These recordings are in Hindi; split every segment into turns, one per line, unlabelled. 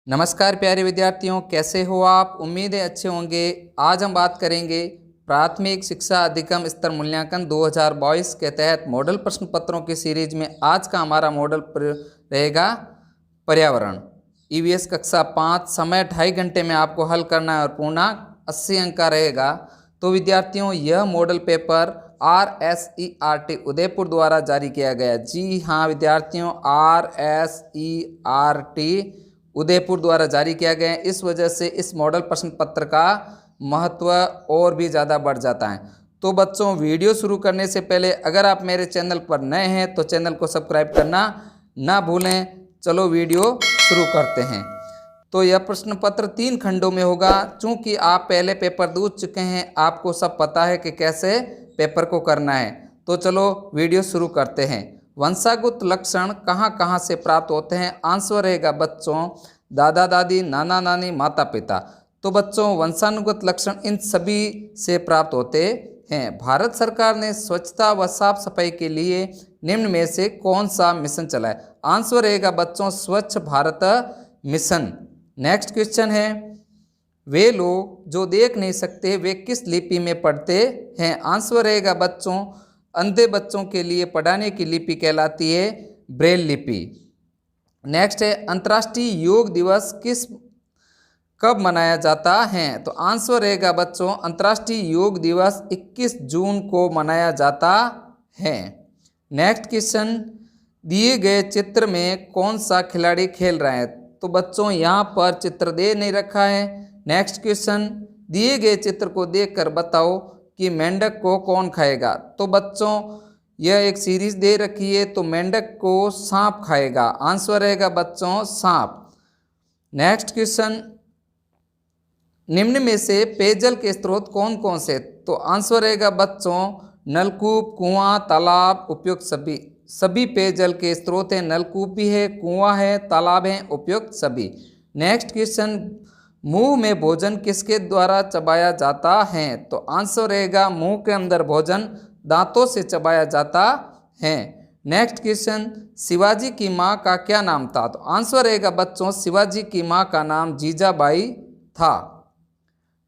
नमस्कार प्यारे विद्यार्थियों, कैसे हो आप। उम्मीद है अच्छे होंगे। आज हम बात करेंगे प्राथमिक शिक्षा अधिगम स्तर मूल्यांकन 2022 के तहत मॉडल प्रश्न पत्रों की सीरीज में आज का हमारा मॉडल रहेगा पर्यावरण। ईवीएस कक्षा 5, समय 2.5 घंटे में आपको हल करना है और पूर्णांक 80 अंक का रहेगा। तो विद्यार्थियों, यह मॉडल पेपर RSERT उदयपुर द्वारा जारी किया गया। जी हाँ विद्यार्थियों, RSERT उदयपुर द्वारा जारी किया गया है। इस वजह से इस मॉडल प्रश्न पत्र का महत्व और भी ज़्यादा बढ़ जाता है। तो बच्चों, वीडियो शुरू करने से पहले अगर आप मेरे चैनल पर नए हैं तो चैनल को सब्सक्राइब करना ना भूलें। चलो वीडियो शुरू करते हैं। तो यह प्रश्न पत्र 3 खंडों में होगा। चूँकि आप पहले पेपर दे चुके हैं, आपको सब पता है कि कैसे पेपर को करना है। तो चलो वीडियो शुरू करते हैं। वंशागत लक्षण कहाँ कहाँ से प्राप्त होते हैं। आंसर रहेगा बच्चों दादा दादी, नाना नानी, माता पिता। तो बच्चों, वंशानुगत लक्षण इन सभी से प्राप्त होते हैं। भारत सरकार ने स्वच्छता व साफ सफाई के लिए निम्न में से कौन सा मिशन चलाया। आंसर रहेगा बच्चों स्वच्छ भारत मिशन। नेक्स्ट क्वेश्चन है, वे लोग जो देख नहीं सकते वे किस लिपि में पढ़ते हैं। आंसर रहेगा बच्चों अंधे बच्चों के लिए पढ़ाने की लिपि कहलाती है ब्रेल लिपि। नेक्स्ट है, अंतर्राष्ट्रीय योग दिवस कब मनाया जाता है। तो आंसर रहेगा बच्चों अंतर्राष्ट्रीय योग दिवस 21 जून को मनाया जाता है। नेक्स्ट क्वेश्चन, दिए गए चित्र में कौन सा खिलाड़ी खेल रहा है। तो बच्चों यहाँ पर चित्र दे नहीं रखा है। नेक्स्ट क्वेश्चन, दिए गए चित्र को देखकर बताओ कि मेंढक को कौन खाएगा। तो बच्चों यह एक सीरीज दे रखी है, तो मेंढक को सांप खाएगा। आंसर रहेगा बच्चों सांप। नेक्स्ट क्वेश्चन, निम्न में से पेयजल के स्रोत कौन कौन से। तो आंसर रहेगा बच्चों नलकूप, कुआं, तालाब, उपयुक्त सभी पेयजल के स्रोत हैं। नलकूप भी है, कुआं है, तालाब है, उपयुक्त सभी। नेक्स्ट क्वेश्चन, मुंह में भोजन किसके द्वारा चबाया जाता है। तो आंसर रहेगा मुंह के अंदर भोजन दांतों से चबाया जाता है। नेक्स्ट क्वेश्चन, शिवाजी की माँ का क्या नाम था। तो आंसर रहेगा बच्चों शिवाजी की माँ का नाम जीजाबाई था।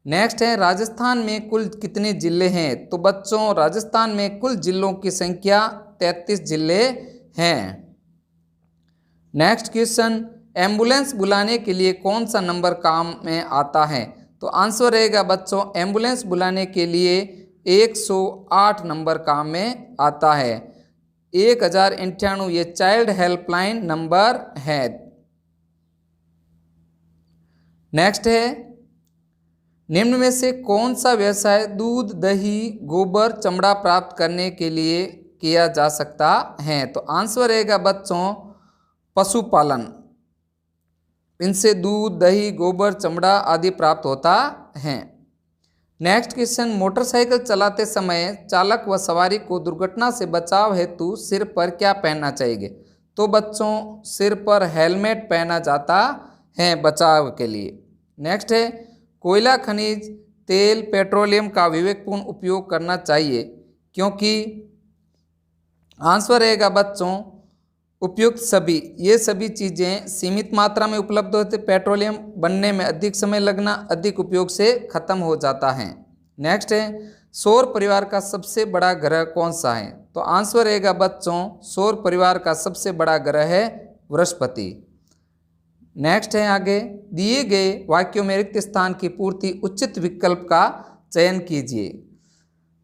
नेक्स्ट है, राजस्थान में कुल कितने जिले हैं। तो बच्चों राजस्थान में कुल जिलों की संख्या 33 जिले हैं। नेक्स्ट क्वेश्चन, एम्बुलेंस बुलाने के लिए कौन सा नंबर काम में आता है। तो आंसर रहेगा बच्चों एम्बुलेंस बुलाने के लिए 108 नंबर काम में आता है। 1098 ये चाइल्ड हेल्पलाइन नंबर है। नेक्स्ट है, निम्न में से कौन सा व्यवसाय दूध, दही, गोबर, चमड़ा प्राप्त करने के लिए किया जा सकता है। तो आंसर रहेगा बच्चों पशुपालन। इनसे दूध, दही, गोबर, चमड़ा आदि प्राप्त होता है। नेक्स्ट क्वेश्चन, मोटरसाइकिल चलाते समय चालक व सवारी को दुर्घटना से बचाव हेतु सिर पर क्या पहनना चाहिए। तो बच्चों सिर पर हेलमेट पहना जाता है बचाव के लिए। नेक्स्ट है, कोयला, खनिज तेल, पेट्रोलियम का विवेकपूर्ण उपयोग करना चाहिए क्योंकि। आंसर रहेगा बच्चों उपयुक्त सभी। ये सभी चीज़ें सीमित मात्रा में उपलब्ध होते। पेट्रोलियम बनने में अधिक समय लगना अधिक उपयोग से खत्म हो जाता है। नेक्स्ट है, सौर परिवार का सबसे बड़ा ग्रह कौन सा है। तो आंसर रहेगा बच्चों सौर परिवार का सबसे बड़ा ग्रह है बृहस्पति। नेक्स्ट है आगे, दिए गए वाक्यों में रिक्त स्थान की पूर्ति उचित विकल्प का चयन कीजिए।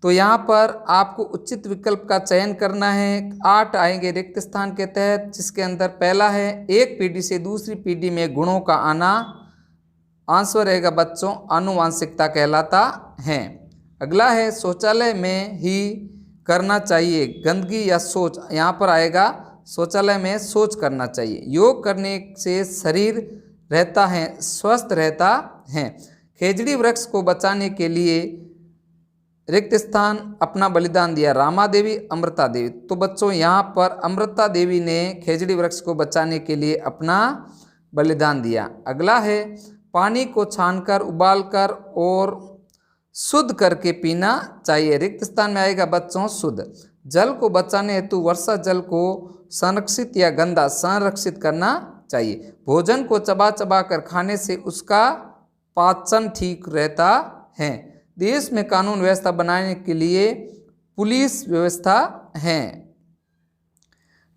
तो यहाँ पर आपको उचित विकल्प का चयन करना है। 8 आएंगे रिक्त स्थान के तहत, जिसके अंदर पहला है एक पीढ़ी से दूसरी पीढ़ी में गुणों का आना। आंसर रहेगा बच्चों आनुवांशिकता कहलाता है। अगला है शौचालय में ही करना चाहिए गंदगी या शौच। यहाँ पर आएगा शौचालय में शौच करना चाहिए। योग करने से शरीर रहता है स्वस्थ रहता है। खेजड़ी वृक्ष को बचाने के लिए रिक्त स्थान अपना बलिदान दिया रामा देवी, अमृता देवी। तो बच्चों यहाँ पर अमृता देवी ने खेजड़ी वृक्ष को बचाने के लिए अपना बलिदान दिया। अगला है पानी को छानकर, उबालकर और शुद्ध करके पीना चाहिए। रिक्त स्थान में आएगा बच्चों शुद्ध। जल को बचाने हेतु वर्षा जल को संरक्षित या गंदा संरक्षित करना चाहिए। भोजन को चबा चबा कर खाने से उसका पाचन ठीक रहता है। देश में कानून व्यवस्था बनाने के लिए पुलिस व्यवस्था है।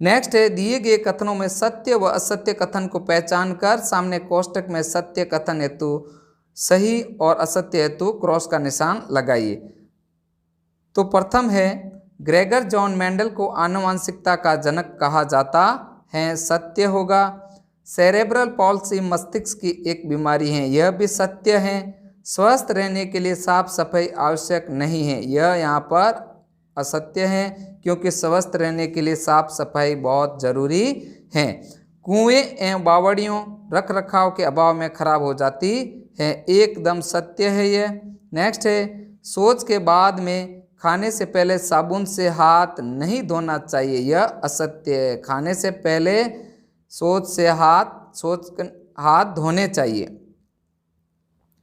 नेक्स्ट है, दिए गए कथनों में सत्य व असत्य कथन को पहचान कर सामने कोष्टक में सत्य कथन हेतु सही और असत्य हेतु क्रॉस का निशान लगाइए। तो प्रथम है, ग्रेगर जॉन मेंडल को आनुवांशिकता का जनक कहा जाता है, सत्य होगा। सेरेब्रल पॉल्सी मस्तिष्क की एक बीमारी है, यह भी सत्य है। स्वस्थ रहने के लिए साफ सफाई आवश्यक नहीं है, यह यहाँ पर असत्य है, क्योंकि स्वस्थ रहने के लिए साफ सफाई बहुत जरूरी है। कुएं एवं बावड़ियों रख रखाव के अभाव में खराब हो जाती है, एकदम सत्य है यह। नेक्स्ट है, शौच के बाद में खाने से पहले साबुन से हाथ नहीं धोना चाहिए, यह असत्य है। खाने से पहले शौच से हाथ धोने चाहिए।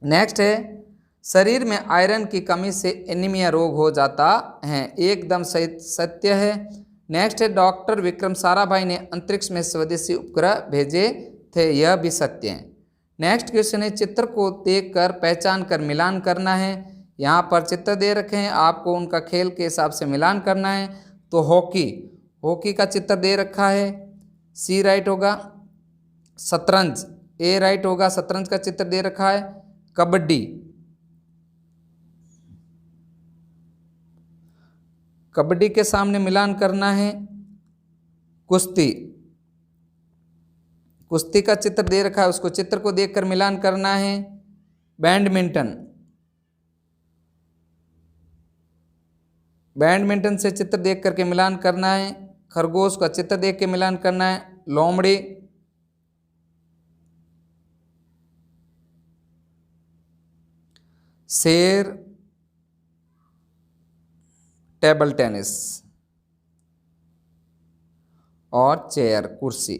नेक्स्ट है, शरीर में आयरन की कमी से एनीमिया रोग हो जाता है, एकदम सत्य है। नेक्स्ट है, डॉक्टर विक्रम साराभाई ने अंतरिक्ष में स्वदेशी उपग्रह भेजे थे, यह भी सत्य है। नेक्स्ट क्वेश्चन है, चित्र को देखकर पहचान कर मिलान करना है। यहाँ पर चित्र दे रखे हैं, आपको उनका खेल के हिसाब से मिलान करना है। तो हॉकी का चित्र दे रखा है, सी राइट होगा। शतरंज, ए राइट होगा, शतरंज का चित्र दे रखा है। कबड्डी के सामने मिलान करना है। कुश्ती का चित्र दे रखा है, उसको चित्र को देखकर मिलान करना है। बैडमिंटन से चित्र देख करके मिलान करना है। खरगोश का चित्र देख के मिलान करना है। लोमड़ी, शेर, टेबल टेनिस और चेयर, कुर्सी।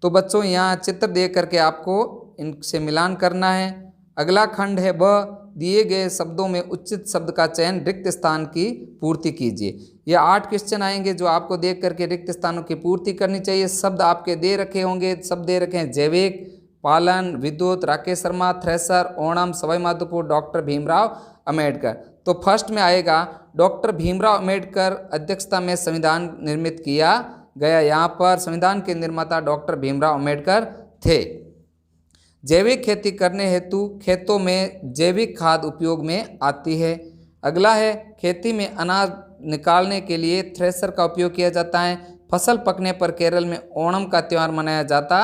तो बच्चों यहाँ चित्र देख करके आपको इनसे मिलान करना है। अगला खंड है, ब दिए गए शब्दों में उचित शब्द का चयन, रिक्त स्थान की पूर्ति कीजिए। ये 8 क्वेश्चन आएंगे जो आपको देख करके रिक्त स्थानों की पूर्ति करनी चाहिए। शब्द आपके दे रखे होंगे, शब्द दे रखे हैं, जैविक, पालन, विद्युत, राकेश शर्मा, थ्रेसर, ओणम, सवाई माधोपुर, डॉक्टर भीमराव अंबेडकर। तो फर्स्ट में आएगा, डॉक्टर भीमराव अंबेडकर अध्यक्षता में संविधान निर्मित किया गया। यहाँ पर संविधान के निर्माता डॉक्टर भीमराव अंबेडकर थे। जैविक खेती करने हेतु खेतों में जैविक खाद उपयोग में आती है। अगला है, खेती में अनाज निकालने के लिए थ्रेसर का उपयोग किया जाता है। फसल पकने पर केरल में ओणम का त्यौहार मनाया जाता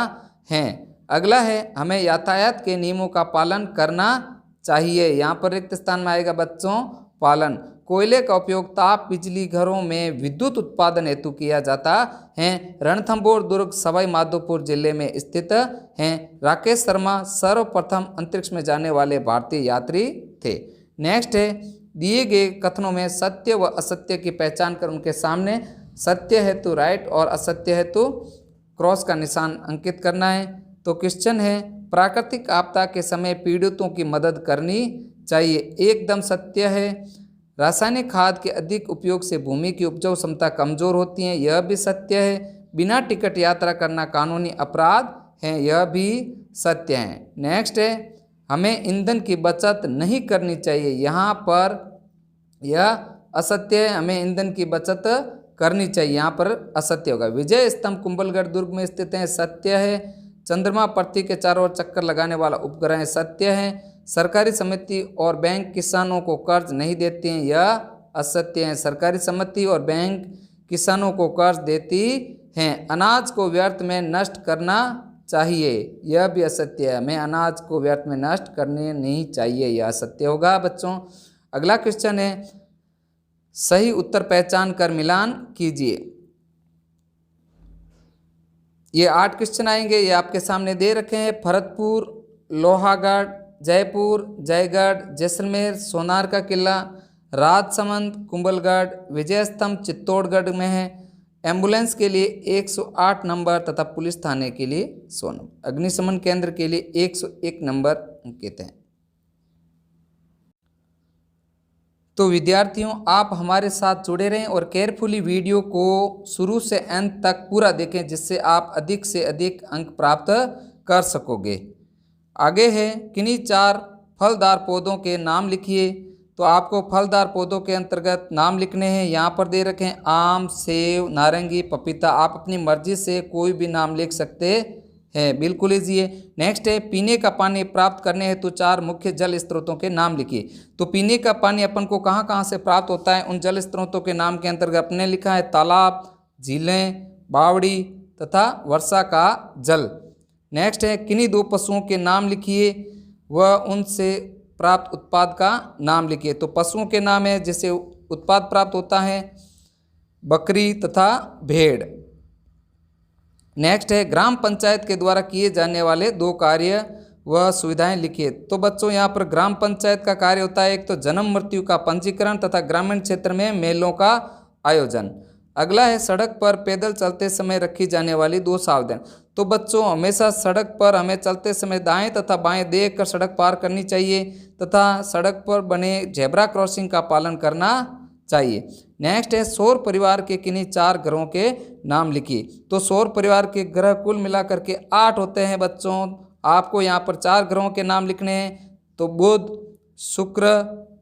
है। अगला है, हमें यातायात के नियमों का पालन करना चाहिए। यहाँ पर रिक्त स्थान में आएगा बच्चों पालन। कोयले का उपयोग ताप बिजली घरों में विद्युत उत्पादन हेतु किया जाता है। रणथंभौर दुर्ग सवाई माधोपुर जिले में स्थित हैं। राकेश शर्मा सर्वप्रथम अंतरिक्ष में जाने वाले भारतीय यात्री थे। नेक्स्ट है, दिए गए कथनों में सत्य व असत्य की पहचान कर उनके सामने सत्य हेतु राइट और असत्य हेतु क्रॉस का निशान अंकित करना है। तो क्वेश्चन है, प्राकृतिक आपदा के समय पीड़ितों की मदद करनी चाहिए, एकदम सत्य है। रासायनिक खाद के अधिक उपयोग से भूमि की उपजाऊ क्षमता कमजोर होती है, यह भी सत्य है। बिना टिकट यात्रा करना कानूनी अपराध है, यह भी सत्य है। नेक्स्ट है, हमें ईंधन की बचत नहीं करनी चाहिए, यहाँ पर यह असत्य है। हमें ईंधन की बचत करनी चाहिए, यहाँ पर असत्य होगा। विजय स्तंभ कुंभलगढ़ दुर्ग में स्थित है, सत्य है। चंद्रमा पृथ्वी के चारों ओर चक्कर लगाने वाला उपग्रह है, सत्य है। सरकारी समिति और बैंक किसानों को कर्ज नहीं देते हैं, यह असत्य है। सरकारी समिति और बैंक किसानों को कर्ज देती हैं। अनाज को व्यर्थ में नष्ट करना चाहिए, यह भी असत्य है। हमें अनाज को व्यर्थ में नष्ट करने नहीं चाहिए, यह असत्य होगा बच्चों। अगला क्वेश्चन है, सही उत्तर पहचान कर मिलान कीजिए। ये 8 क्वेश्चन आएंगे, ये आपके सामने दे रखे हैं। भरतपुर, लोहागढ़, जयपुर, जयगढ़, जैसलमेर, सोनार का किला, राजसमंद, कुंभलगढ़, विजय स्तंभ चित्तौड़गढ़ में है। एम्बुलेंस के लिए 108 नंबर तथा पुलिस थाने के लिए 100 नंबर। अग्निशमन केंद्र के लिए 101 नंबर अंकित हैं। तो विद्यार्थियों, आप हमारे साथ जुड़े रहें और केयरफुली वीडियो को शुरू से अंत तक पूरा देखें, जिससे आप अधिक से अधिक अंक प्राप्त कर सकोगे। आगे है, किन्हीं 4 फलदार पौधों के नाम लिखिए। तो आपको फलदार पौधों के अंतर्गत नाम लिखने हैं। यहाँ पर दे रखे हैं आम, सेब, नारंगी, पपीता। आप अपनी मर्जी से कोई भी नाम लिख सकते हैं, बिल्कुल ईजी है। नेक्स्ट है, पीने का पानी प्राप्त करने हेतु 4 मुख्य जल स्रोतों के नाम लिखिए। तो पीने का पानी अपन को कहाँ कहाँ से प्राप्त होता है, उन जल स्रोतों के नाम के अंतर्गत अपने लिखा है तालाब, झीलें, बावड़ी तथा वर्षा का जल। नेक्स्ट है, किन्हीं 2 पशुओं के नाम लिखिए व उनसे प्राप्त उत्पाद का नाम लिखिए। तो पशुओं के नाम है जिससे उत्पाद प्राप्त होता है, बकरी तथा भेड़। नेक्स्ट है, ग्राम पंचायत के द्वारा किए जाने वाले 2 कार्य व सुविधाएं लिखिए। तो बच्चों, यहाँ पर ग्राम पंचायत का कार्य होता है एक तो जन्म मृत्यु का पंजीकरण तथा ग्रामीण क्षेत्र में मेलों का आयोजन। अगला है, सड़क पर पैदल चलते समय रखी जाने वाली 2 सावधानी। तो बच्चों, हमेशा सड़क पर हमें चलते समय दाएं तथा बाएं देखकर सड़क पार करनी चाहिए तथा सड़क पर बने जेब्रा क्रॉसिंग का पालन करना चाहिए। नेक्स्ट है, सौर परिवार के किन्हीं 4 ग्रहों के नाम लिखिए। तो सौर परिवार के ग्रह कुल मिलाकर के 8 होते हैं बच्चों। आपको यहाँ पर 4 ग्रहों के नाम लिखने हैं, तो बुध, शुक्र,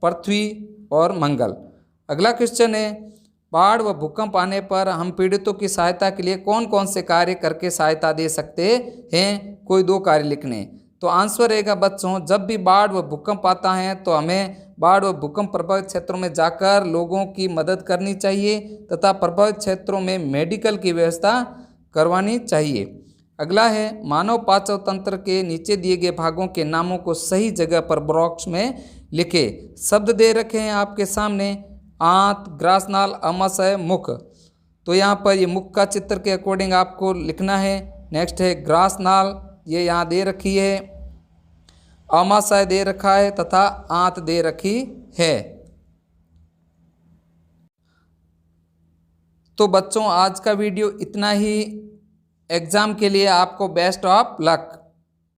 पृथ्वी और मंगल। अगला क्वेश्चन है, बाढ़ व भूकंप आने पर हम पीड़ितों की सहायता के लिए कौन कौन से कार्य करके सहायता दे सकते हैं, कोई 2 कार्य लिखने। तो आंसर रहेगा बच्चों, जब भी बाढ़ व भूकंप आता है तो हमें बाढ़ व भूकंप प्रभावित क्षेत्रों में जाकर लोगों की मदद करनी चाहिए तथा प्रभावित क्षेत्रों में मेडिकल की व्यवस्था करवानी चाहिए। अगला है, मानव पाचन तंत्र के नीचे दिए गए भागों के नामों को सही जगह पर बॉक्स में लिखे। शब्द दे रखे हैं आपके सामने, आंत, ग्रासनाल, आमाशय, मुख। तो यहाँ पर ये मुख का चित्र के अकॉर्डिंग आपको लिखना है। नेक्स्ट है, ग्रासनाल, ये यहाँ दे रखी है, आमाशय दे रखा है तथा आंत दे रखी है। तो बच्चों, आज का वीडियो इतना ही। एग्जाम के लिए आपको बेस्ट ऑफ लक।